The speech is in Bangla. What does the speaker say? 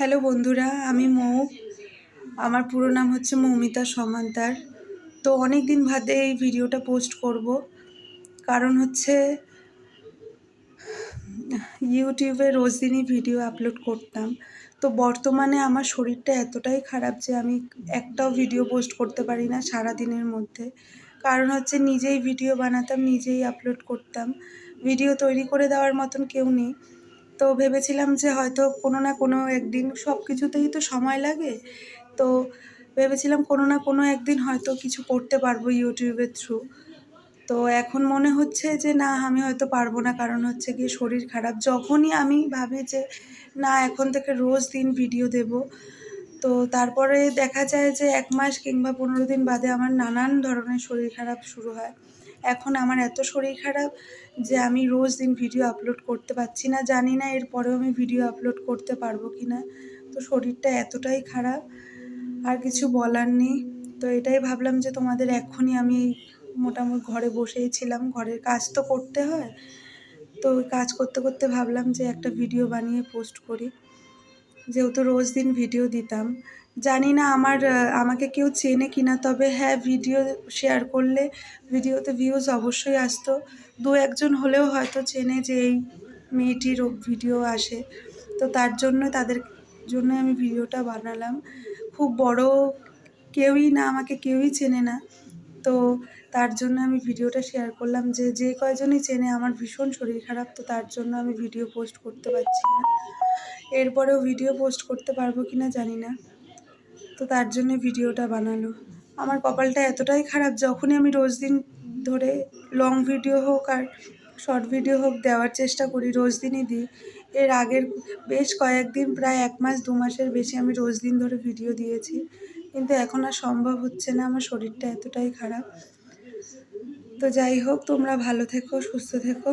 হ্যালো বন্ধুরা, আমি মৌ। আমার পুরো নাম হচ্ছে মৌমিতা সমান্তার। তো অনেক দিন বাদে এই ভিডিওটা পোস্ট করব, কারণ হচ্ছে ইউটিউবে রোজ দিনই ভিডিও আপলোড করতাম। তো বর্তমানে আমার শরীরটা এতটাই খারাপ যে আমি একটাও ভিডিও পোস্ট করতে পারি না সারা দিনের মধ্যে। কারণ হচ্ছে নিজেই ভিডিও বানাতাম, নিজেই আপলোড করতাম, ভিডিও তৈরি করে দেওয়ার মতন কেউ নেই। তো ভেবেছিলাম যে হয়তো কোনো না কোনো একদিন, সব কিছুতেই তো সময় লাগে, তো ভেবেছিলাম কোনো না কোনো একদিন হয়তো কিছু করতে পারবো ইউটিউবের থ্রু। তো এখন মনে হচ্ছে যে না, আমি হয়তো পারবো না, কারণ হচ্ছে গিয়ে শরীর খারাপ। যখনই আমি ভাবি যে না, এখন থেকে রোজ দিন ভিডিও দেব, তো তারপরে দেখা যায় যে 1 মাস কিংবা 15 দিন বাদে আমার নানান ধরনের শরীর খারাপ শুরু হয়। এখন আমার এত শরীর খারাপ যে আমি রোজ দিন ভিডিও আপলোড করতে পারছি না। জানি না এরপরেও আমি ভিডিও আপলোড করতে পারবো কি না। তো শরীরটা এতটাই খারাপ, আর কিছু বলার নেই। তো এটাই ভাবলাম যে তোমাদের এক্ষুনি আমি মোটামুটি ঘরে বসেই ছিলাম, ঘরের কাজ তো করতে হয়। তো ওই কাজ করতে করতে ভাবলাম যে একটা ভিডিও বানিয়ে পোস্ট করি, যেহেতু রোজ দিন ভিডিও দিতাম। জানি না আমাকে কেউ চেনে কিনা, তবে হ্যাঁ, ভিডিও শেয়ার করলে ভিডিওতে ভিউজ অবশ্যই আসতো। 2-1 জন হলেও হয়তো চেনে যে এই মেয়েটির ভিডিও আসে। তো তার জন্য, তাদের জন্য আমি ভিডিওটা বানালাম। খুব বড় কেউই না, আমাকে কেউই চেনে না। তো তার জন্য আমি ভিডিওটা শেয়ার করলাম যে কয়জনই চেনে আমার ভীষণ শরীর খারাপ, তো তার জন্য আমি ভিডিও পোস্ট করতে পারছি না। এরপরেও ভিডিও পোস্ট করতে পারবো কিনা জানি না। তো তার জন্য ভিডিওটা বানানো। আমার কপালটা এতটাই খারাপ, যখনই আমি রোজ দিন ধরে লং ভিডিও হোক আর শর্ট ভিডিও হোক দেওয়ার চেষ্টা করি, রোজ দিনই দিই। এর আগের বেশ কয়েকদিন, প্রায় 1 মাস 2 মাসের বেশি আমি রোজ দিন ধরে ভিডিও দিয়েছি, কিন্তু এখন আর সম্ভব হচ্ছে না, আমার শরীরটা এতটাই খারাপ। তো যাই হোক, তোমরা ভালো থেকো, সুস্থ থেকো।